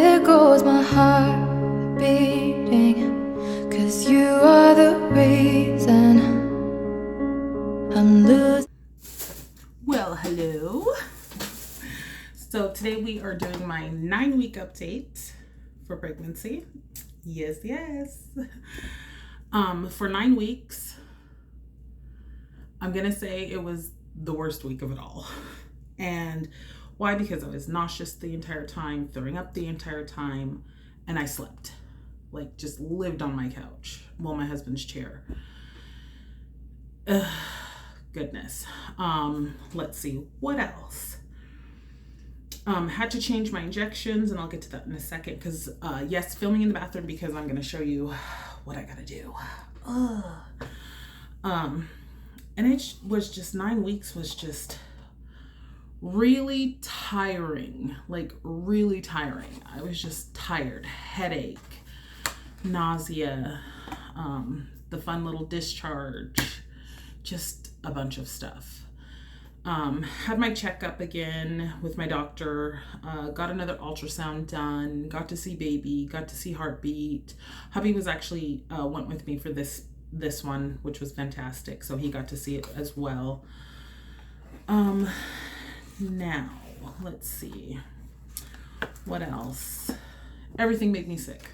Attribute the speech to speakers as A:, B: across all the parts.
A: there goes my heart beating, 'cause you are the reason I'm losing.
B: Well, hello. So today we are doing my 9-week update for pregnancy. Yes. For 9 weeks, I'm gonna say it was the worst week of it all. And why? Because I was nauseous the entire time, throwing up the entire time, and I slept. Like, just lived on my couch. Well, my husband's chair. Goodness. Let's see, what else? Had to change my injections, and I'll get to that in a second, because yes, filming in the bathroom, because I'm going to show you what I gotta do. And it was just 9 weeks was just really tiring, like really tiring. I was just tired, headache, nausea, the fun little discharge, just a bunch of stuff. Had my checkup again with my doctor, got another ultrasound done, got to see baby, got to see heartbeat. Hubby was actually went with me for this one, which was fantastic, so he got to see it as well. Now let's see what else. Everything made me sick.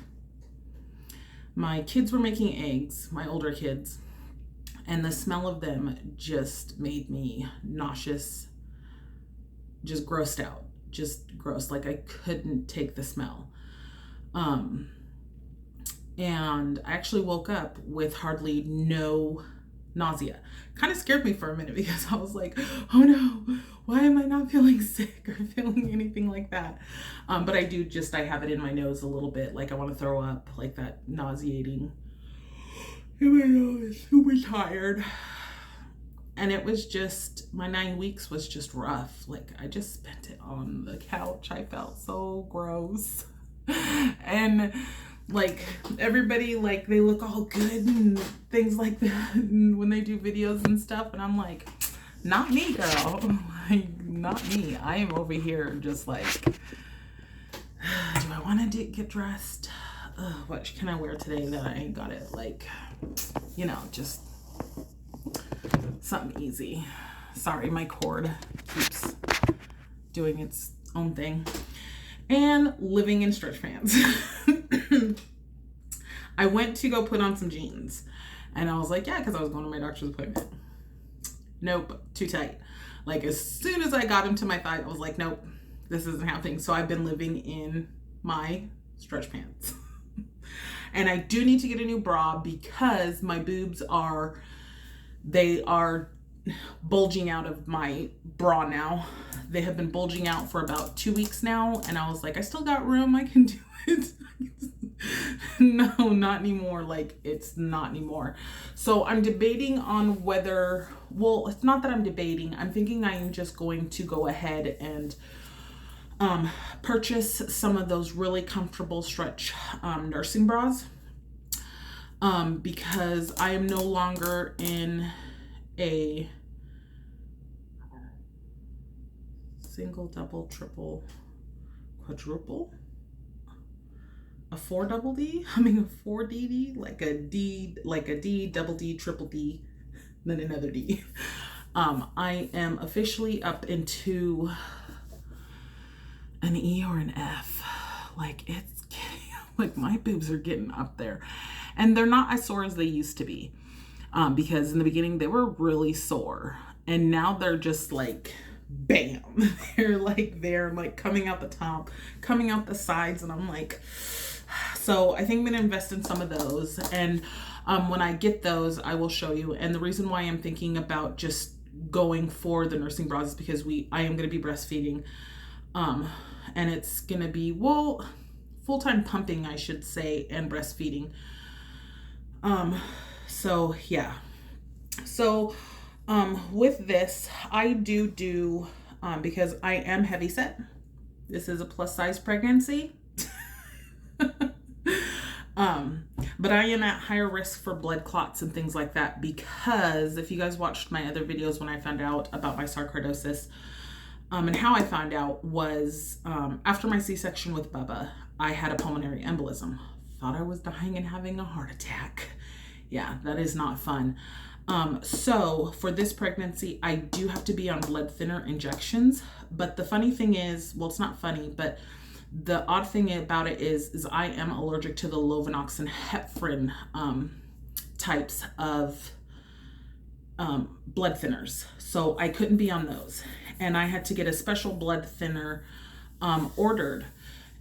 B: My kids were making eggs, my older kids, and the smell of them just made me nauseous, just grossed out, just gross. Like, I couldn't take the smell. And I actually woke up with hardly no nausea. Kind of scared me for a minute, because I was like, oh no, why am I not feeling sick or feeling anything like that? But I have it in my nose a little bit, like I want to throw up, like that nauseating. I was super tired. And it was just, my 9 weeks was just rough. Like, I just spent it on the couch. I felt so gross. And like, everybody, like, they look all good and things like that when they do videos and stuff, and I'm like, not me, girl. Like, not me. I am over here just like, do I want to get dressed? What can I wear today that I ain't got it? Like, you know, just something easy. Sorry, my cord keeps doing its own thing. And living in stretch pants. I went to go put on some jeans, and I was like, yeah, because I was going to my doctor's appointment. Nope, too tight. Like, as soon as I got into my thigh, I was like, nope, this isn't happening. So I've been living in my stretch pants. And I do need to get a new bra, because my boobs are bulging out of my bra now. They have been bulging out for about 2 weeks now, and I was like, I still got room, I can do it. No, not anymore. Like, it's not anymore. So I'm debating on whether, well, it's not that I'm debating, I'm thinking I'm just going to go ahead and purchase some of those really comfortable stretch nursing bras, because I am no longer in a single, double, triple, quadruple, a 4 double D, I mean a 4 DD, like a D, double D, triple D, then another D. I am officially up into an E or an F. Like, it's getting, like, my boobs are getting up there, and they're not as sore as they used to be, because in the beginning they were really sore, and now they're just like, bam, they're like coming out the top, coming out the sides, and I'm like, so I think I'm gonna invest in some of those, and when I get those, I will show you. And the reason why I'm thinking about just going for the nursing bras is because I am gonna be breastfeeding, and it's gonna be, well, full-time pumping, I should say, and breastfeeding. So yeah. So with this, I do because I am heavy set. This is a plus size pregnancy. But I am at higher risk for blood clots and things like that, because if you guys watched my other videos when I found out about my sarcoidosis, And how I found out was after my C-section with Bubba, I had a pulmonary embolism. Thought I was dying and having a heart attack. Yeah, that is not fun. So for this pregnancy, I do have to be on blood thinner injections. But the funny thing is, well, it's not funny, but the odd thing about it is I am allergic to the Lovenox and heparin types of blood thinners. So I couldn't be on those. And I had to get a special blood thinner ordered.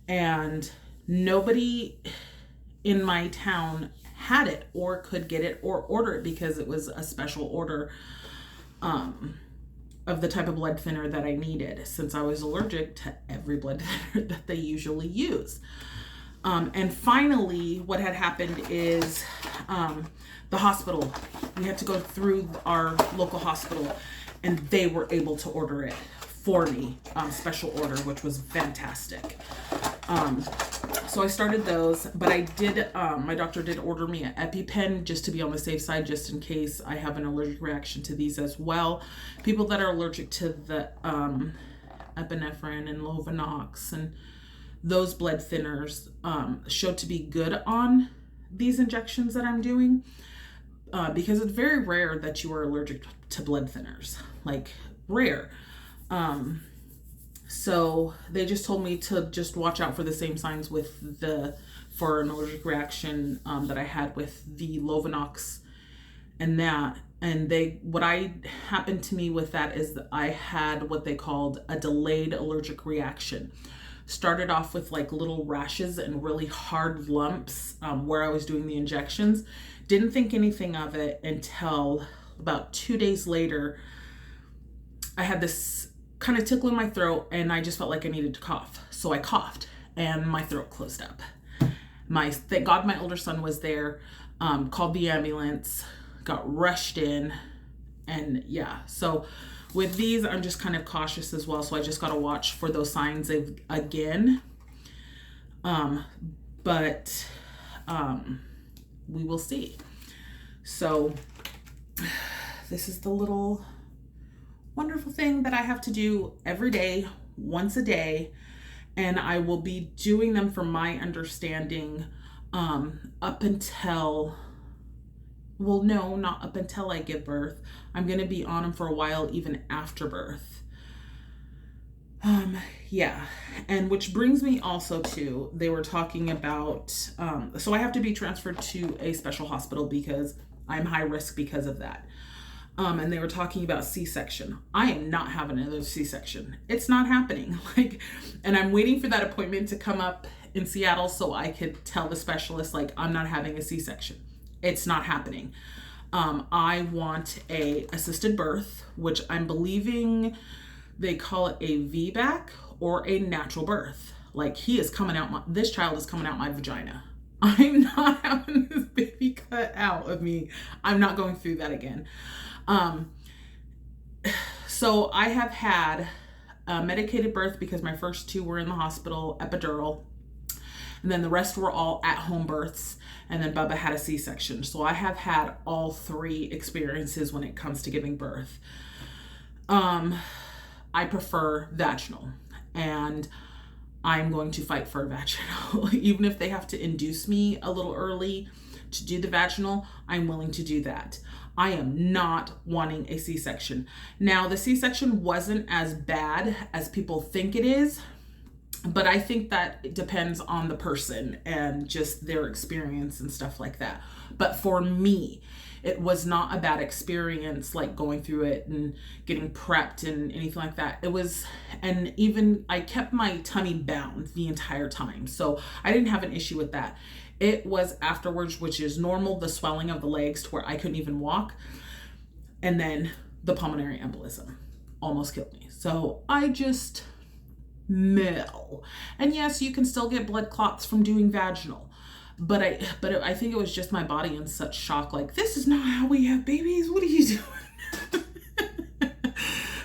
B: And nobody in my town had it or could get it or order it because it was a special order of the type of blood thinner that I needed, since I was allergic to every blood thinner that they usually use. And finally, what had happened is the hospital, we had to go through our local hospital, and they were able to order it for me, special order, which was fantastic. So I started those, but I did, my doctor did order me an EpiPen just to be on the safe side, just in case I have an allergic reaction to these as well. People that are allergic to the epinephrine and Lovenox and those blood thinners show to be good on these injections that I'm doing, because it's very rare that you are allergic to blood thinners, like rare. So they just told me to just watch out for the same signs for an allergic reaction that I had with the Lovenox and that. And what happened to me with that is that I had what they called a delayed allergic reaction. Started off with like little rashes and really hard lumps where I was doing the injections. Didn't think anything of it until about 2 days later. I had this kind of tickle in my throat and I just felt like I needed to cough. So I coughed and my throat closed up. Thank God my older son was there, called the ambulance, got rushed in, and yeah. So with these, I'm just kind of cautious as well. So I just got to watch for those signs again. But we will see. So this is the little wonderful thing that I have to do every day, once a day, and I will be doing them, from my understanding, up until, well, no, not up until I give birth. I'm going to be on them for a while, even after birth. Yeah. And which brings me also to, they were talking about, so I have to be transferred to a special hospital because I'm high risk because of that. And they were talking about C-section. I am not having another C-section. It's not happening. And I'm waiting for that appointment to come up in Seattle so I could tell the specialist, I'm not having a C-section. It's not happening. I want a assisted birth, which I'm believing they call it a VBAC or a natural birth. This child is coming out my vagina. I'm not having this baby cut out of me. I'm not going through that again. So I have had a medicated birth because my first 2 were in the hospital, epidural, and then the rest were all at-home births, and then Bubba had a C-section. So I have had all 3 experiences when it comes to giving birth. I prefer vaginal, and I'm going to fight for a vaginal. Even if they have to induce me a little early to do the vaginal, I'm willing to do that. I am not wanting a C-section. Now, the C-section wasn't as bad as people think it is, but I think that it depends on the person and just their experience and stuff like that. But for me, it was not a bad experience, going through it and getting prepped and anything like that. It was, and even I kept my tummy bound the entire time. So I didn't have an issue with that. It was afterwards, which is normal, the swelling of the legs to where I couldn't even walk. And then the pulmonary embolism almost killed me. So I just mill. And yes, you can still get blood clots from doing vaginal. But I think it was just my body in such shock. This is not how we have babies. What are you doing?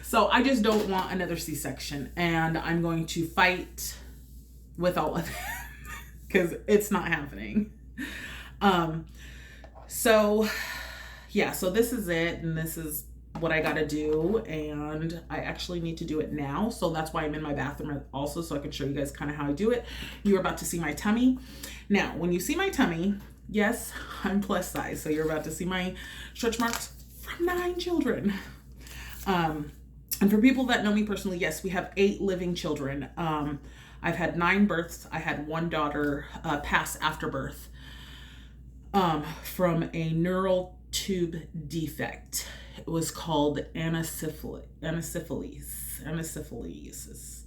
B: So I just don't want another C-section. And I'm going to fight with all of it. Because it's not happening. So this is it, and this is what I gotta do, and I actually need to do it now. So that's why I'm in my bathroom also, so I can show you guys kind of how I do it. You're about to see my tummy. Now, when you see my tummy, yes, I'm plus size. So you're about to see my stretch marks from 9 children. And for people that know me personally, yes, we have 8 living children. I've had 9 births. I had 1 daughter pass after birth from a neural tube defect. It was called anencephaliosis.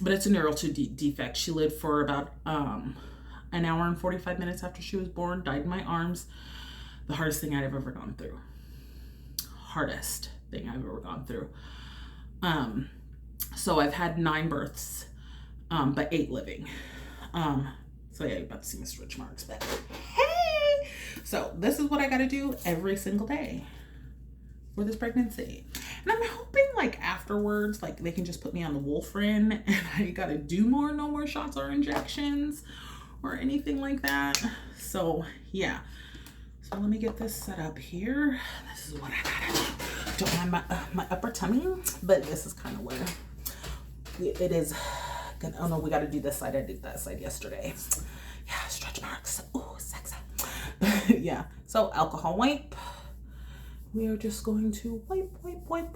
B: But it's a neural tube defect. She lived for about an hour and 45 minutes after she was born, died in my arms. The hardest thing I've ever gone through. Hardest thing I've ever gone through. So I've had 9 births, but 8 living. So yeah, you're about to see my stretch marks, but hey! So this is what I gotta do every single day for this pregnancy. And I'm hoping like afterwards, like they can just put me on the Wolfrin and I gotta do no more shots or injections or anything like that. So yeah. So let me get this set up here. This is what I gotta do. Don't mind my upper tummy, but this is kind of where it is. Oh no, we got to do this side. I did that side yesterday. Yeah, stretch marks. Oh, sexy. Yeah. So alcohol wipe. We are just going to wipe. Hopefully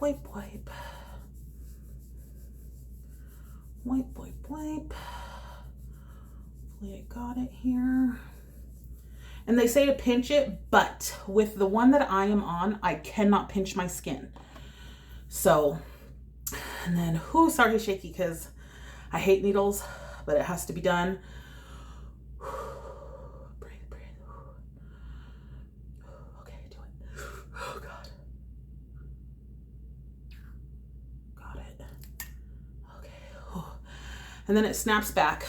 B: I got it here. And they say to pinch it, but with the one that I am on, I cannot pinch my skin. So, and then, sorry, shaky, because I hate needles, but it has to be done. Breathe. Okay, do it. Oh, God. Got it. Okay. And then it snaps back.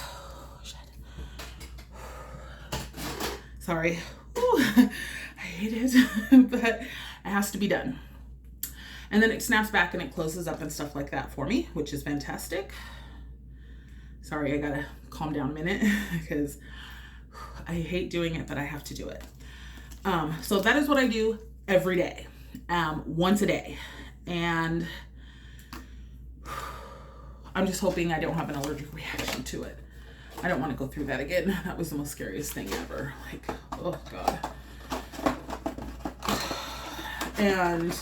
B: Sorry. Ooh, I hate it, but it has to be done. And then it snaps back and it closes up and stuff like that for me, which is fantastic. Sorry, I gotta calm down a minute because I hate doing it, but I have to do it. So that is what I do every day, once a day. And I'm just hoping I don't have an allergic reaction to it. I don't want to go through that again. That was the most scariest thing ever. Like, oh God. And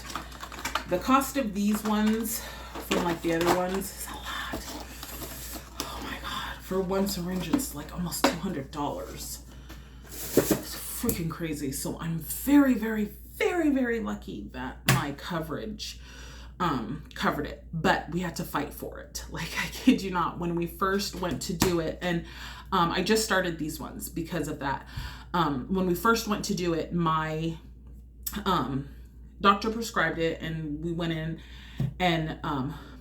B: the cost of these ones from like the other ones is a lot. Oh my God. For one syringe, it's like almost $200. It's freaking crazy. So I'm very, very, very, very lucky that my coverage covered it, but we had to fight for it. Like, I kid you not, when we first went to do it, and I just started these ones because of that. When we first went to do it, my doctor prescribed it, and we went in, and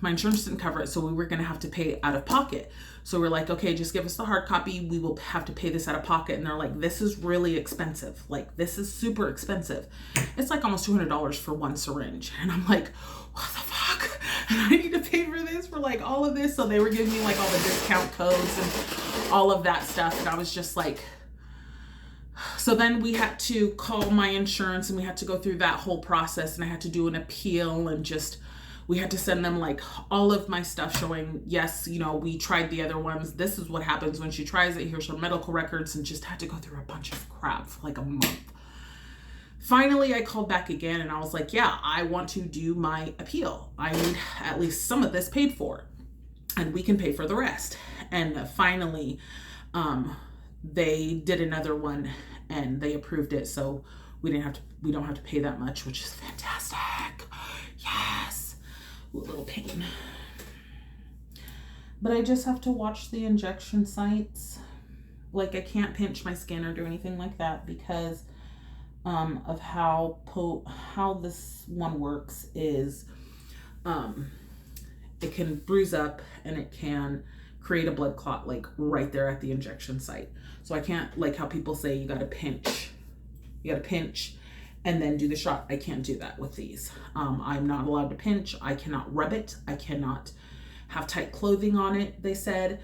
B: my insurance didn't cover it, so we were going to have to pay out of pocket. So we're like, okay, just give us the hard copy. We will have to pay this out of pocket. And they're like, this is really expensive. Like, this is super expensive. It's like almost $200 for one syringe. And I'm like, what the fuck? And I need to pay for this, for like all of this. So they were giving me like all the discount codes and all of that stuff. And I was just like, so then we had to call my insurance and we had to go through that whole process, and I had to do an appeal, and just, we had to send them like all of my stuff showing, yes, you know, we tried the other ones. This is what happens when she tries it. Here's her medical records, and just had to go through a bunch of crap for like a month. Finally, I called back again and I was like, yeah, I want to do my appeal. I need at least some of this paid for, and we can pay for the rest. And finally, they did another one and they approved it. So we don't have to pay that much, which is fantastic. Yes. Ooh, a little pain. But I just have to watch the injection sites. Like, I can't pinch my skin or do anything like that because of how this one works is it can bruise up and it can create a blood clot like right there at the injection site. So I can't, like how people say you gotta pinch and then do the shot. I can't do that with these. I'm not allowed to pinch. I cannot rub it. I cannot have tight clothing on it. They said,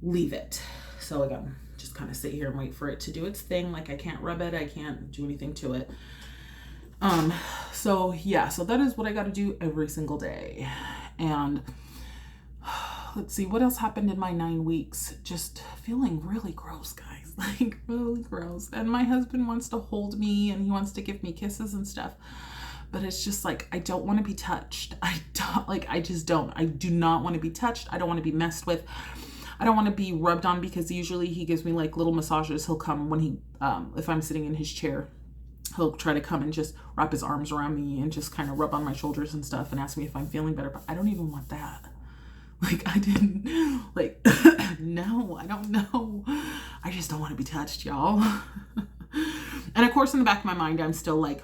B: leave it. So I gotta just kind of sit here and wait for it to do its thing. Like, I can't rub it. I can't do anything to it. So yeah, so that is what I got to do every single day. And let's see, what else happened in my 9 weeks? Just feeling really gross, guys, like really gross. And my husband wants to hold me and he wants to give me kisses and stuff. But it's just like, I don't want to be touched. I do not want to be touched. I don't want to be messed with. I don't want to be rubbed on, because usually he gives me like little massages. He'll come when he, if I'm sitting in his chair, he'll try to come and just wrap his arms around me and just kind of rub on my shoulders and stuff and ask me if I'm feeling better. But I don't even want that. Like, I didn't, like, no, I don't know. I just don't want to be touched, y'all. And of course, in the back of my mind, I'm still like,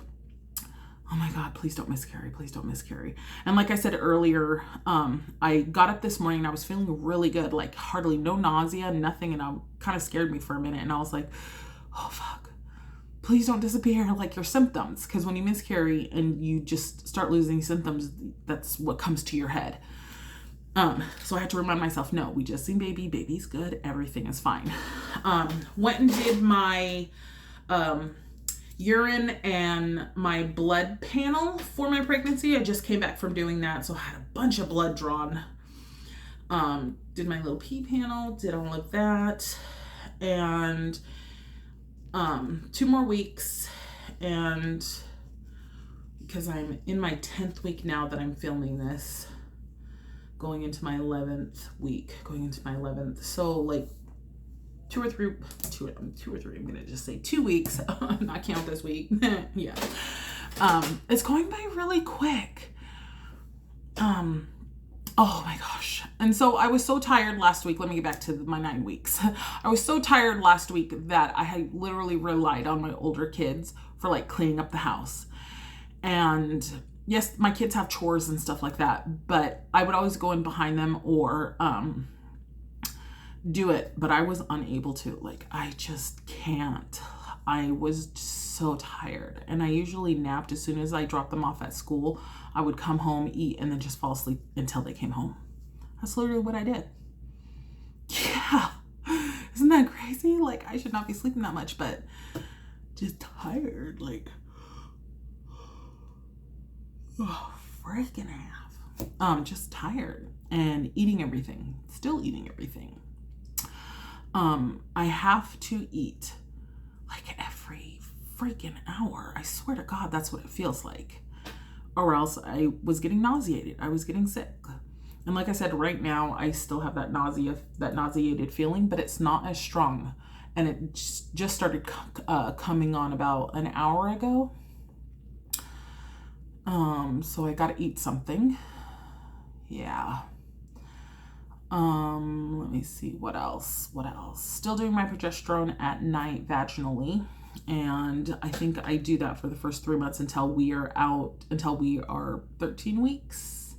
B: oh my God, please don't miscarry. Please don't miscarry. And like I said earlier, I got up this morning and I was feeling really good, like hardly no nausea, nothing. And it kind of scared me for a minute. And I was like, oh fuck, please don't disappear like your symptoms. Because when you miscarry and you just start losing symptoms, that's what comes to your head. So I had to remind myself, no, we just seen baby, baby's good, everything is fine. Went and did my, urine and my blood panel for my pregnancy. I just came back from doing that, so I had a bunch of blood drawn. Did my little pee panel, did all of that, and 2 more weeks, and because I'm in my 10th week now that I'm filming this, going into my 11th week, so like 2 or 3, I'm gonna just say 2 weeks, not count this week. Yeah. It's going by really quick. Oh my gosh. And so I was so tired last week. Let me get back to my 9 weeks. I was so tired last week that I had literally relied on my older kids for like cleaning up the house. And yes, my kids have chores and stuff like that, but I would always go in behind them or, do it, but I was unable to. Like, I just can't. I was so tired, and I usually napped as soon as I dropped them off at school. I would come home, eat, and then just fall asleep until they came home. That's literally what I did. Yeah, isn't that crazy? Like, I should not be sleeping that much, but just tired, like, oh, freaking half. Just tired and eating everything, still eating everything. I have to eat like every freaking hour. I swear to God, that's what it feels like. Or else I was getting nauseated. I was getting sick. And like I said, right now, I still have that nauseated feeling, but it's not as strong. And it just started coming on about an hour ago. So I gotta eat something. Yeah. Let me see, what else? Still doing my progesterone at night vaginally. And I think I do that for the first 3 months until we are 13 weeks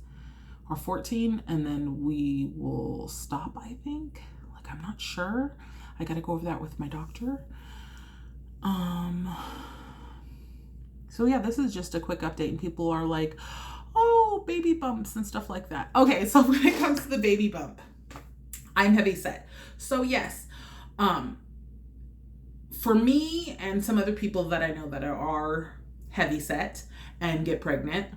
B: or 14. And then we will stop, I think. Like, I'm not sure. I got to go over that with my doctor. So yeah, this is just a quick update, and people are like, oh, baby bumps and stuff like that. Okay, so when it comes to the baby bump, I'm heavy set. So yes, for me and some other people that I know that are heavy set and get pregnant,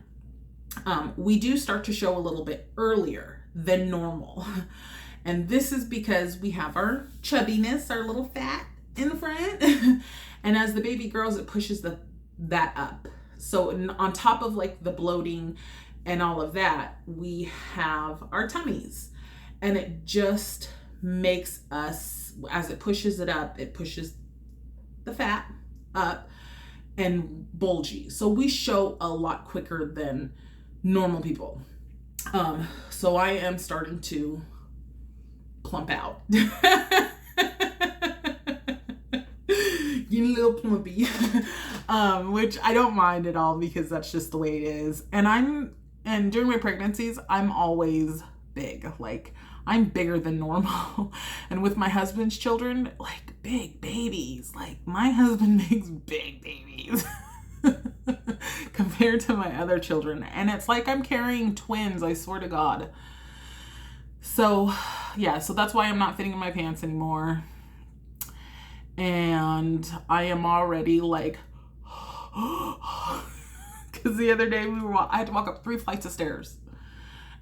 B: we do start to show a little bit earlier than normal. And this is because we have our chubbiness, our little fat in the front. And as the baby grows, it pushes that up. So on top of like the bloating and all of that, we have our tummies, and it just makes us, as it pushes it up, it pushes the fat up and bulgy. So we show a lot quicker than normal people. So I am starting to plump out. Getting a little plumpy. Which I don't mind at all, because that's just the way it is. And during my pregnancies, I'm always big. Like, I'm bigger than normal. And with my husband's children, like, big babies. Like, my husband makes big babies compared to my other children. And it's like I'm carrying twins, I swear to God. So yeah, so that's why I'm not fitting in my pants anymore. And I am already like, Because the other day I had to walk up 3 flights of stairs.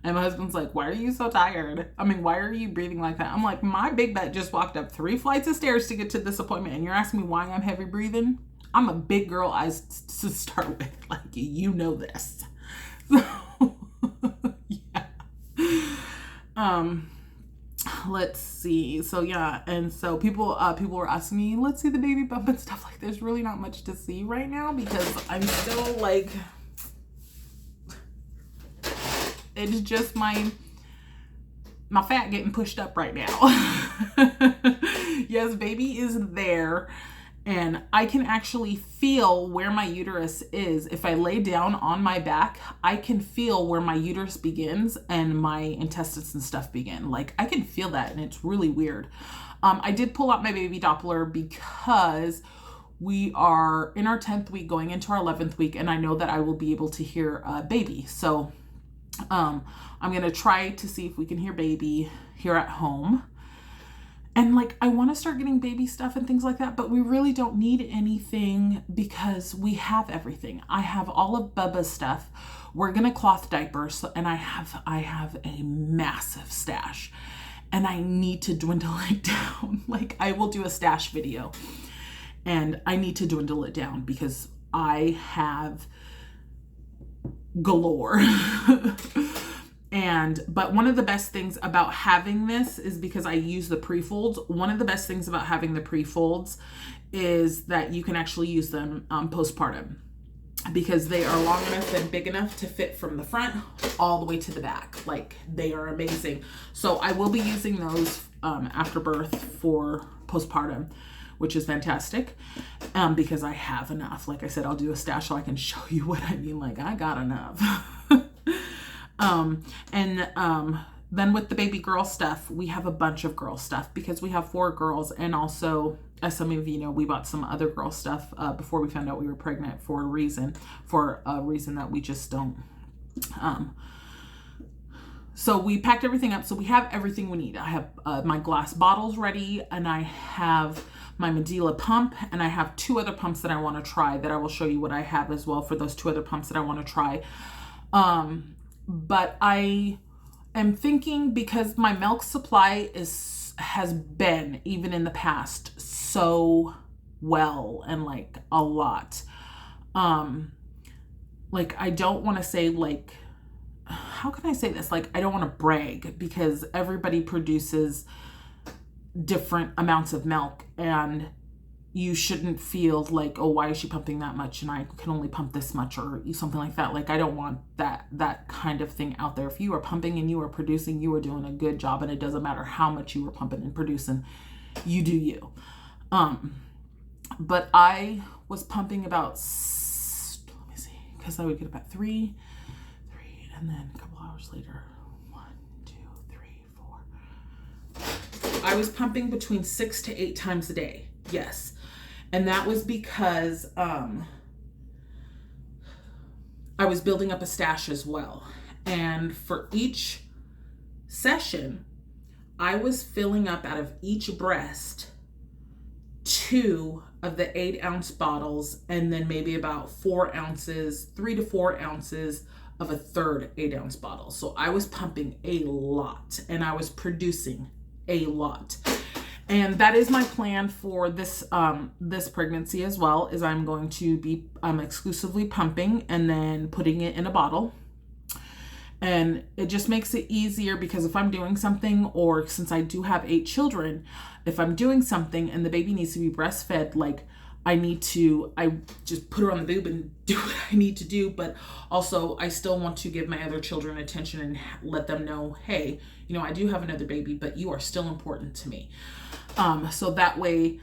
B: And my husband's like, why are you so tired? I mean, why are you breathing like that? I'm like, my big bet just walked up 3 flights of stairs to get to this appointment. And you're asking me why I'm heavy breathing? I'm a big girl to start with. Like, you know this. So, yeah. Let's see. So yeah, and so people were asking me, let's see the baby bump and stuff. Like, there's really not much to see right now because I'm still like, it's just my fat getting pushed up right now. Yes, baby is there. And I can actually feel where my uterus is. If I lay down on my back, I can feel where my uterus begins and my intestines and stuff begin. Like, I can feel that, and it's really weird. I did pull out my baby Doppler because we are in our 10th week going into our 11th week, and I know that I will be able to hear baby. So I'm going to try to see if we can hear baby here at home. And like, I want to start getting baby stuff and things like that, but we really don't need anything because we have everything. I have all of Bubba's stuff. We're going to cloth diapers, and I have a massive stash, and I need to dwindle it down. Like, I will do a stash video, and I need to dwindle it down because I have galore. But one of the best things about having this is because I use the pre-folds. One of the best things about having the pre-folds is that you can actually use them postpartum because they are long enough and big enough to fit from the front all the way to the back. Like, they are amazing. So I will be using those after birth for postpartum, which is fantastic because I have enough. Like I said, I'll do a stash so I can show you what I mean. Like, I got enough. Then with the baby girl stuff, we have a bunch of girl stuff because we have 4 girls. And also, as some of you know, we bought some other girl stuff before we found out we were pregnant for a reason that we just don't. So we packed everything up. So we have everything we need. I have my glass bottles ready, and I have my Medela pump, and I have 2 other pumps that I want to try that I will show you what I have as well for those 2 other pumps that I want to try. But I am thinking, because my milk supply has been, even in the past, so well and like a lot. Like, I don't want to say, like, how can I say this? Like, I don't want to brag because everybody produces different amounts of milk, and you shouldn't feel like, oh, why is she pumping that much and I can only pump this much or something like that. Like, I don't want that kind of thing out there. If you are pumping and you are producing, you are doing a good job, and it doesn't matter how much you are pumping and producing, you do you. But I was pumping about, let me see, because I would get about 3, and then a couple hours later, 1, 2, 3, 4. I was pumping between 6 to 8 times a day. Yes. And that was because I was building up a stash as well. And for each session, I was filling up out of each breast 2 of the 8-ounce bottles, and then maybe about 4 ounces, 3 to 4 ounces of a third 8-ounce bottle. So I was pumping a lot, and I was producing a lot. And that is my plan for this this pregnancy as well, is I'm going to be exclusively pumping and then putting it in a bottle. And it just makes it easier because if I'm doing something, or since I do have 8 children, if I'm doing something and the baby needs to be breastfed, like, I just put her on the boob and do what I need to do. But also, I still want to give my other children attention and let them know, hey, you know, I do have another baby, but you are still important to me. So that way,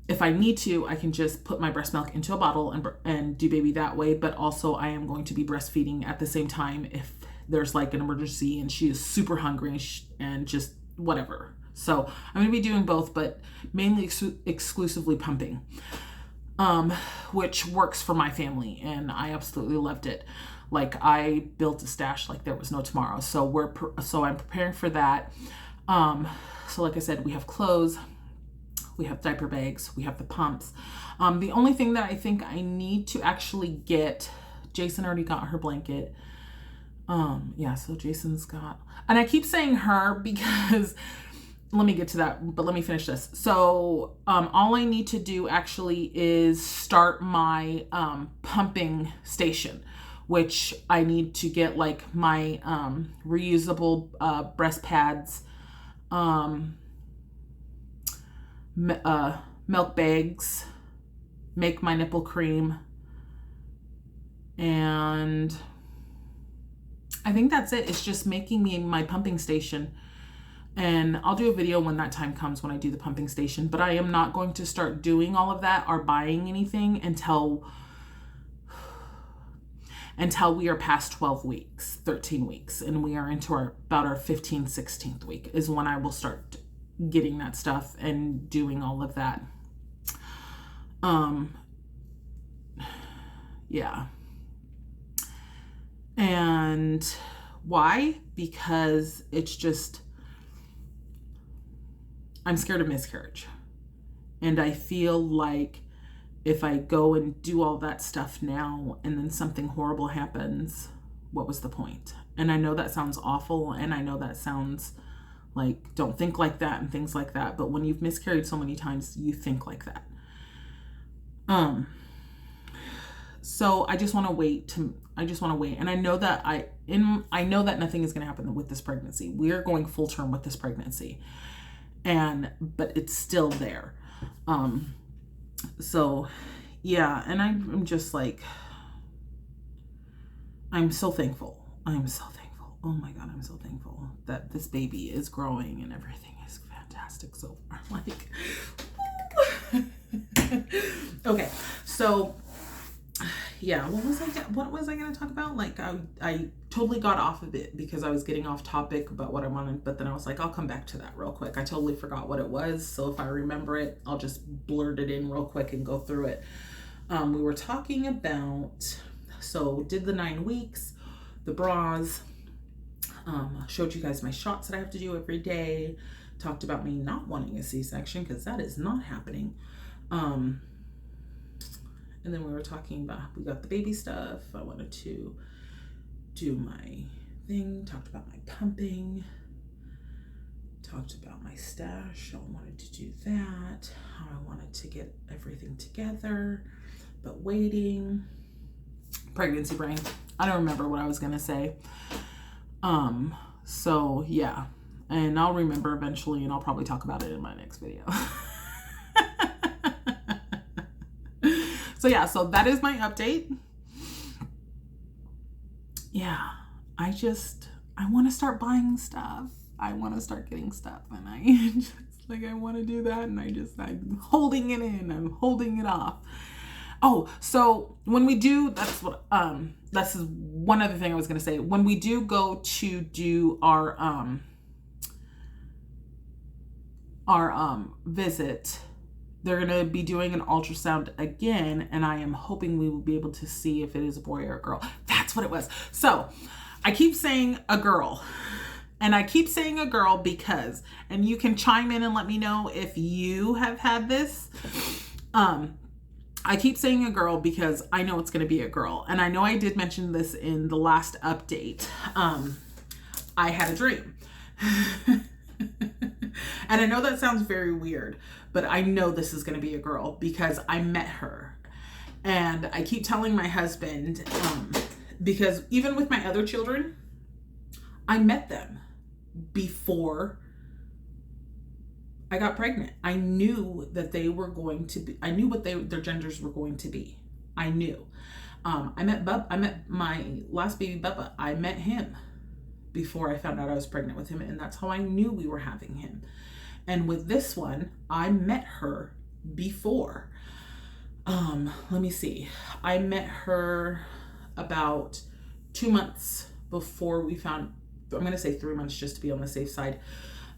B: if I need to, I can just put my breast milk into a bottle and do baby that way. But also, I am going to be breastfeeding at the same time if there's like an emergency and she is super hungry and just whatever. So I'm going to be doing both, but mainly exclusively pumping, which works for my family, and I absolutely loved it. Like, I built a stash like there was no tomorrow. So I'm preparing for that. So like I said, we have clothes, we have diaper bags, we have the pumps. The only thing that I think I need to actually get Jason already got her blanket. Yeah, so Jason's got, and I keep saying her because let me get to that, but let me finish this. So, all I need to do actually is start my, pumping station, which I need to get like my, reusable, breast pads, milk bags, make my nipple cream, and I think that's it. It's just making me my pumping station. And I'll do a video when that time comes, when I do the pumping station. But I am not going to start doing all of that or buying anything until we are past 12 weeks, 13 weeks. And we are into about our 15th, 16th week is when I will start getting that stuff and doing all of that. Yeah. And why? Because it's just, I'm scared of miscarriage. And I feel like if I go and do all that stuff now and then something horrible happens, what was the point? And I know that sounds awful, and I know that sounds like don't think like that and things like that, but when you've miscarried so many times, you think like that. So I just want to wait. And I know that I know that nothing is going to happen with this pregnancy. We are going full term with this pregnancy, but it's still there. So yeah. And I'm just like, I'm so thankful. Oh my God. I'm so thankful that this baby is growing and everything is fantastic so far. Like, okay. So yeah, what was I going to talk about? Like, I totally got off of it because I was getting off topic about what I wanted, but then I was like, I'll come back to that real quick. I totally forgot what it was. So if I remember it, I'll just blurt it in real quick and go through it. We were talking about, so did the 9 weeks, the bras, showed you guys my shots that I have to do every day, talked about me not wanting a C-section because that is not happening. And then we were talking about, we got the baby stuff. I wanted to do my thing, talked about my pumping, talked about my stash. I wanted to do that, how I wanted to get everything together, but waiting. Pregnancy brain. I don't remember what I was going to say. So yeah, and I'll remember eventually, and I'll probably talk about it in my next video. So yeah, so that is my update. Yeah, I want to start buying stuff. I want to start getting stuff, and I want to do that, and I'm holding it in, I'm holding it off. Oh, so when we do, that's one other thing I was going to say. When we do go to do our visit, they're going to be doing an ultrasound again, and I am hoping we will be able to see if it is a boy or a girl. That's what it was. So I keep saying a girl, and I keep saying a girl because, and you can chime in and let me know if you have had this. I keep saying a girl because I know it's going to be a girl. And I know I did mention this in the last update. I had a dream. And I know that sounds very weird, but I know this is going to be a girl because I met her. And I keep telling my husband, because even with my other children, I met them before I got pregnant. I knew that they were going to be, I knew what their genders were going to be. I knew. I met my last baby, Bubba. I met him before I found out I was pregnant with him, and that's how I knew we were having him. And with this one, I met her before. Let me see. I met her about 2 months before we found, I'm going to say 3 months just to be on the safe side,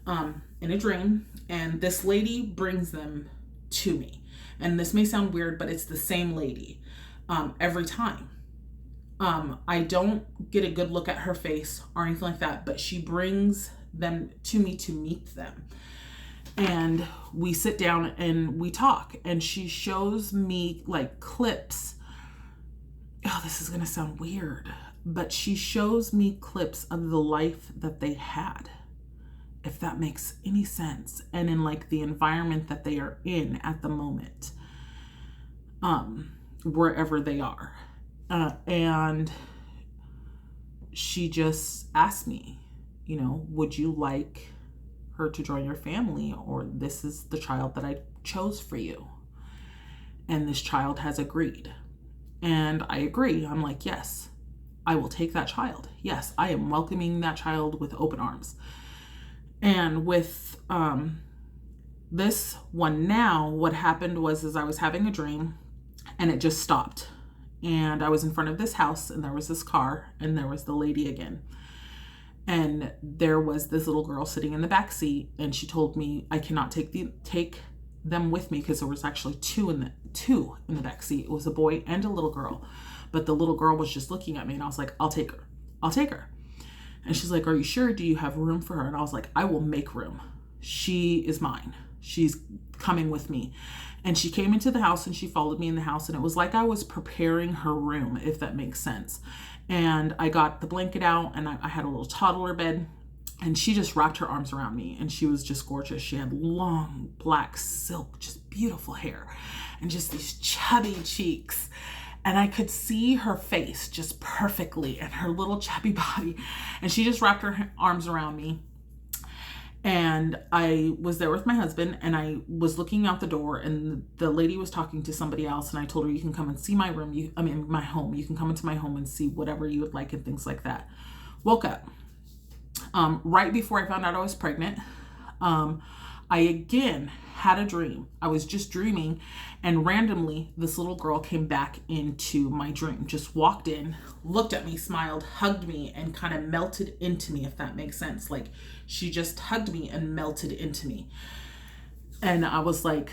B: in a dream. And this lady brings them to me. And this may sound weird, but it's the same lady every time. I don't get a good look at her face or anything like that, but she brings them to me to meet them. And we sit down and we talk, and she shows me like clips oh, this is going to sound weird, but she shows me clips of the life that they had, if that makes any sense, and in like the environment that they are in at the moment, wherever they are. And she just asked me, you know, would you like her to join your family, or this is the child that I chose for you? And this child has agreed. And I agree. I'm like, yes, I will take that child. Yes, I am welcoming that child with open arms. And with this one now, what happened was I was having a dream and it just stopped. And I was in front of this house and there was this car and there was the lady again. And there was this little girl sitting in the back seat, and she told me I cannot take them with me, because there was actually two in the back seat. It was a boy and a little girl, but the little girl was just looking at me, and I was like, I'll take her. And she's like, are you sure? Do you have room for her? And I was like, I will make room. She is mine. She's coming with me. And she came into the house and she followed me in the house, and it was like I was preparing her room, if that makes sense. And I got the blanket out, and I had a little toddler bed, and she just wrapped her arms around me, and she was just gorgeous. She had long black silk, just beautiful hair, and just these chubby cheeks. And I could see her face just perfectly and her little chubby body. And she just wrapped her arms around me. And I was there with my husband, and I was looking out the door, and the lady was talking to somebody else, and I told her, you can come and see my room. My home. You can come into my home and see whatever you would like and things like that. Woke up. Right before I found out I was pregnant, I again had a dream. I was just dreaming, and randomly this little girl came back into my dream, just walked in, looked at me, smiled, hugged me, and kind of melted into me, if that makes sense. Like, she just hugged me and melted into me. And I was like,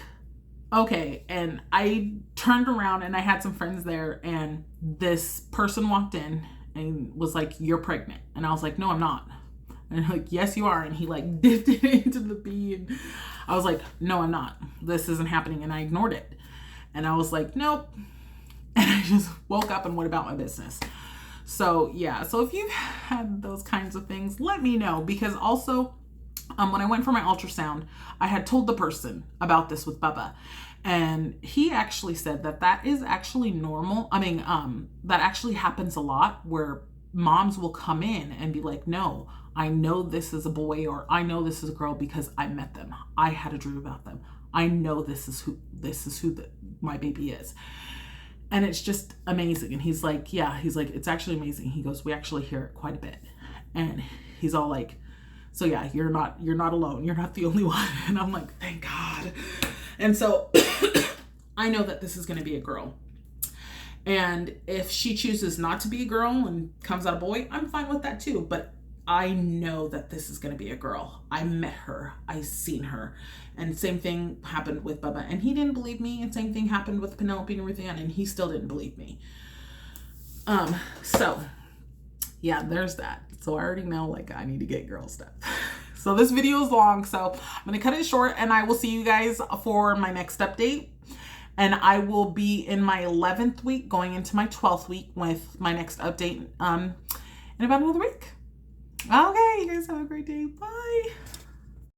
B: okay. And I turned around and I had some friends there, and this person walked in and was like, you're pregnant. And I was like, no, I'm not. And like, yes, you are. And he like dipped it into the pee, and I was like, no, I'm not. This isn't happening. And I ignored it. And I was like, nope. And I just woke up and went about my business. So yeah, so if you've had those kinds of things, let me know, because also when I went for my ultrasound, I had told the person about this with Bubba, and he actually said that is actually normal. That actually happens a lot, where moms will come in and be like, no, I know this is a boy, or I know this is a girl because I met them. I had a dream about them. I know this is who my baby is. And it's just amazing. And he's like, it's actually amazing. He goes, we actually hear it quite a bit. And he's all like, so yeah, you're not alone. You're not the only one. And I'm like, thank God. And so I know that this is going to be a girl. And if she chooses not to be a girl and comes out a boy, I'm fine with that too. But I know that this is going to be a girl. I met her. I seen her. And same thing happened with Bubba, and he didn't believe me. And same thing happened with Penelope and Ruth Ann, and he still didn't believe me. So yeah, there's that. So I already know, like, I need to get girl stuff. So this video is long, so I'm going to cut it short, and I will see you guys for my next update. And I will be in my 11th week, going into my 12th week with my next update in about another week. Okay, you guys have a great day. Bye.